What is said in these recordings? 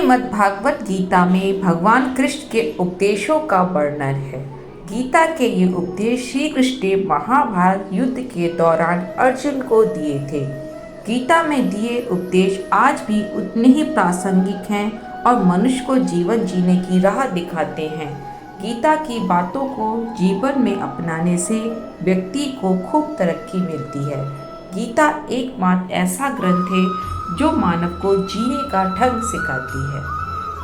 श्रीमद् भागवत गीता में भगवान कृष्ण के उपदेशों का वर्णन है। गीता के ये उपदेश श्री कृष्ण ने महाभारत युद्ध के दौरान अर्जुन को दिए थे। गीता में दिए उपदेश आज भी उतने ही प्रासंगिक हैं और मनुष्य को जीवन जीने की राह दिखाते हैं। गीता की बातों को जीवन में अपनाने से व्यक्ति को खूब तरक्की मिलती है। गीता एकमात्र ऐसा ग्रंथ है जो मानव को जीने का ढंग सिखाती है।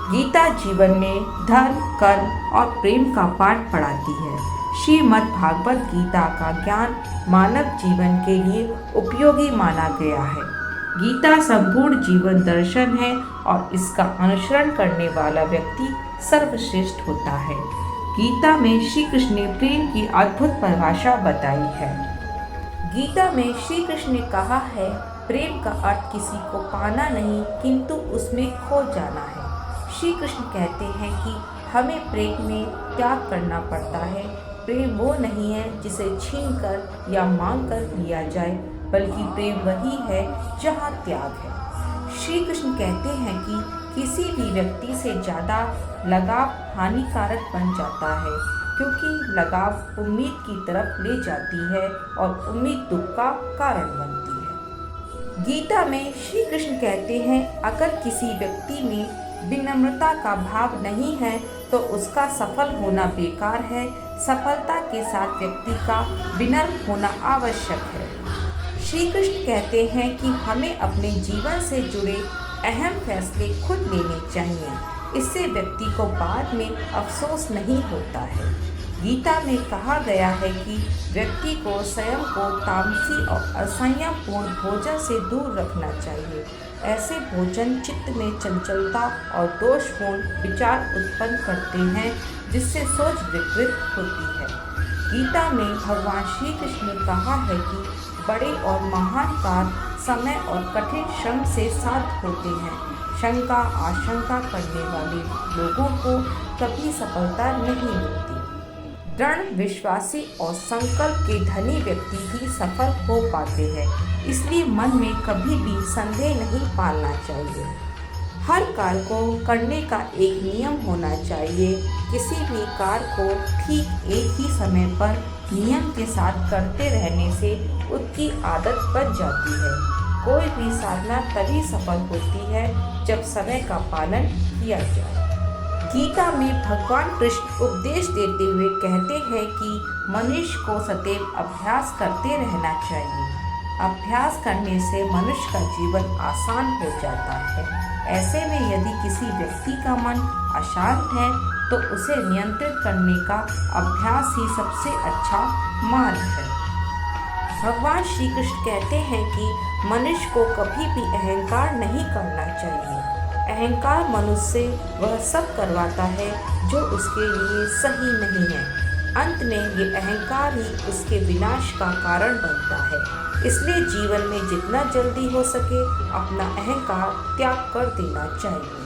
गीता जीवन में धर्म, कर्म और प्रेम का पाठ पढ़ाती है। श्रीमद् भागवत गीता का ज्ञान मानव जीवन के लिए उपयोगी माना गया है। गीता संपूर्ण जीवन दर्शन है और इसका अनुसरण करने वाला व्यक्ति सर्वश्रेष्ठ होता है। गीता में श्री कृष्ण ने प्रेम की अद्भुत परिभाषा बताई है। गीता में श्री कृष्ण ने कहा है, प्रेम का अर्थ किसी को पाना नहीं किंतु उसमें खो जाना है। श्री कृष्ण कहते हैं कि हमें प्रेम में त्याग करना पड़ता है। प्रेम वो नहीं है जिसे छीन कर या मांग कर लिया जाए, बल्कि प्रेम वही है जहाँ त्याग है। श्री कृष्ण कहते हैं कि किसी भी व्यक्ति से ज़्यादा लगाव हानिकारक बन जाता है, क्योंकि लगाव उम्मीद की तरफ ले जाती है और उम्मीद दुख का कारण बनती है। गीता में श्री कृष्ण कहते हैं, अगर किसी व्यक्ति में विनम्रता का भाव नहीं है तो उसका सफल होना बेकार है। सफलता के साथ व्यक्ति का विनम्र होना आवश्यक है। श्री कृष्ण कहते हैं कि हमें अपने जीवन से जुड़े अहम फैसले खुद लेने चाहिए। इससे व्यक्ति को बाद में अफसोस नहीं होता है। गीता में कहा गया है कि व्यक्ति को स्वयं को तामसी और असंयमपूर्ण भोजन से दूर रखना चाहिए। ऐसे भोजन चित्त में चंचलता और दोषपूर्ण विचार उत्पन्न करते हैं, जिससे सोच विकृत होती है। गीता में भगवान श्री कृष्ण ने कहा है कि बड़े और महान कार्य समय और कठिन श्रम से साध्य होते हैं। शंका आशंका करने वाले लोगों को कभी सफलता नहीं मिलती। दृढ़ विश्वासी और संकल्प के धनी व्यक्ति ही सफल हो पाते हैं। इसलिए मन में कभी भी संदेह नहीं पालना चाहिए। हर कार्य को करने का एक नियम होना चाहिए। किसी भी कार्य को ठीक एक ही समय पर नियम के साथ करते रहने से उसकी आदत बन जाती है। कोई भी साधना तभी सफल होती है जब समय का पालन किया जाए। गीता में भगवान कृष्ण उपदेश देते हुए कहते हैं कि मनुष्य को सदैव अभ्यास करते रहना चाहिए। अभ्यास करने से मनुष्य का जीवन आसान हो जाता है। ऐसे में यदि किसी व्यक्ति का मन अशांत है तो उसे नियंत्रित करने का अभ्यास ही सबसे अच्छा मार्ग है। भगवान श्री कृष्ण कहते हैं कि मनुष्य को कभी भी अहंकार नहीं करना चाहिए। अहंकार मनुष्य से वह सब करवाता है जो उसके लिए सही नहीं है। अंत में ये अहंकार ही उसके विनाश का कारण बनता है। इसलिए जीवन में जितना जल्दी हो सके अपना अहंकार त्याग कर देना चाहिए।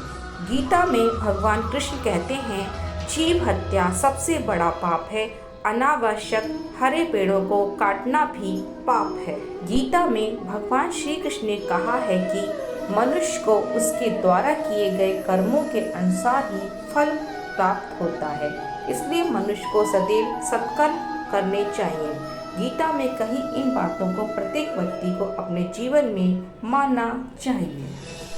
गीता में भगवान कृष्ण कहते हैं, जीव हत्या सबसे बड़ा पाप है। अनावश्यक हरे पेड़ों को काटना भी पाप है। गीता में भगवान श्री कृष्ण ने कहा है कि मनुष्य को उसके द्वारा किए गए कर्मों के अनुसार ही फल प्राप्त होता है। इसलिए मनुष्य को सदैव सत्कर्म करने चाहिए। गीता में कही इन बातों को प्रत्येक व्यक्ति को अपने जीवन में मानना चाहिए।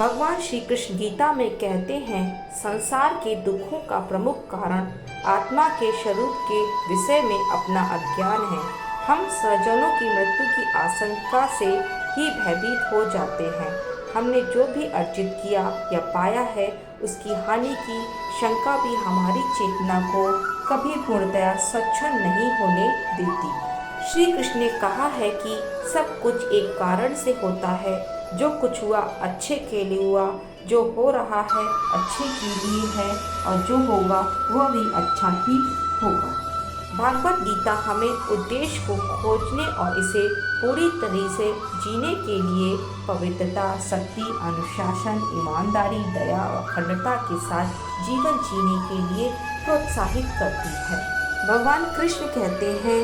भगवान श्री कृष्ण गीता में कहते हैं, संसार के दुखों का प्रमुख कारण आत्मा के स्वरूप के विषय में अपना अज्ञान है। हम स्वजनों की मृत्यु की आशंका से ही भयभीत हो जाते हैं। हमने जो भी अर्जित किया या पाया है उसकी हानि की शंका भी हमारी चेतना को कभी पूर्णतया स्वच्छंद नहीं होने देती। श्री कृष्ण ने कहा है कि सब कुछ एक कारण से होता है। जो कुछ हुआ अच्छे के लिए हुआ, जो हो रहा है अच्छे के लिए है और जो होगा वह भी अच्छा ही होगा। भागवत गीता हमें उद्देश्य को खोजने और इसे पूरी तरह से जीने के लिए पवित्रता, शक्ति, अनुशासन, ईमानदारी, दया और अखंडता के साथ जीवन जीने के लिए प्रोत्साहित करती है। भगवान कृष्ण कहते हैं,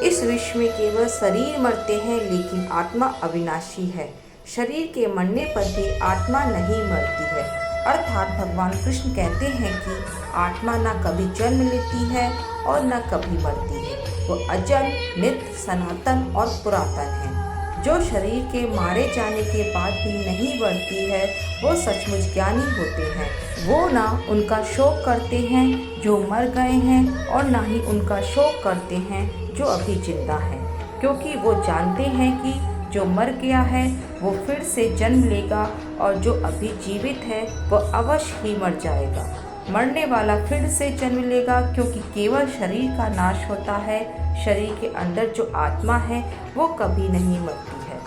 इस विश्व में केवल शरीर मरते हैं लेकिन आत्मा अविनाशी है। शरीर के मरने पर भी आत्मा नहीं मरती है। अर्थात भगवान कृष्ण कहते हैं कि आत्मा न कभी जन्म लेती है और न कभी मरती है। वो अजन्म, नित्य, सनातन और पुरातन है। जो शरीर के मारे जाने के बाद भी नहीं बढ़ती है, वो सचमुच ज्ञानी होते हैं। वो ना उनका शोक करते हैं जो मर गए हैं और ना ही उनका शोक करते हैं जो अभी जिंदा हैं, क्योंकि वो जानते हैं कि जो मर गया है वो फिर से जन्म लेगा और जो अभी जीवित है वो अवश्य ही मर जाएगा। मरने वाला फिर से जन्म लेगा, क्योंकि केवल शरीर का नाश होता है। शरीर के अंदर जो आत्मा है वो कभी नहीं मरती है,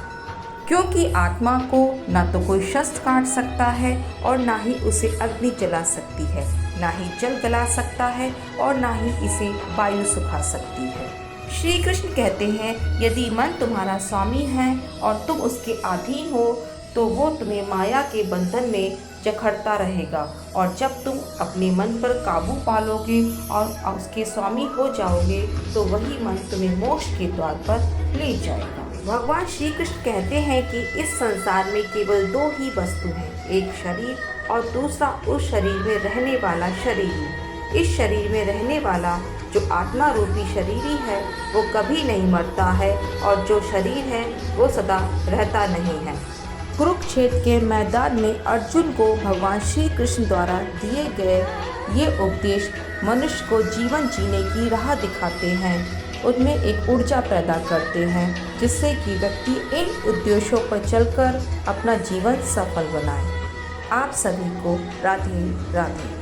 क्योंकि आत्मा को ना तो कोई शस्त्र काट सकता है और ना ही उसे अग्नि जला सकती है, ना ही जल गला सकता है और ना ही इसे वायु सुखा सकती है। श्री कृष्ण कहते हैं, यदि मन तुम्हारा स्वामी है और तुम उसके अधीन हो तो वो तुम्हें माया के बंधन में जकड़ता रहेगा, और जब तुम अपने मन पर काबू पालोगे और उसके स्वामी हो जाओगे तो वही मन तुम्हें मोक्ष के द्वार पर ले जाएगा। भगवान श्री कृष्ण कहते हैं कि इस संसार में केवल दो ही वस्तु हैं, एक शरीर और दूसरा उस शरीर में रहने वाला शरीरी। इस शरीर में रहने वाला जो आत्मा रूपी शरीरी है वो कभी नहीं मरता है, और जो शरीर है वो सदा रहता नहीं है। कुरुक्षेत्र के मैदान में अर्जुन को भगवान श्री कृष्ण द्वारा दिए गए ये उपदेश मनुष्य को जीवन जीने की राह दिखाते हैं, उनमें एक ऊर्जा पैदा करते हैं, जिससे कि व्यक्ति इन उद्देश्यों पर चलकर अपना जीवन सफल बनाए। आप सभी को राधे राधे।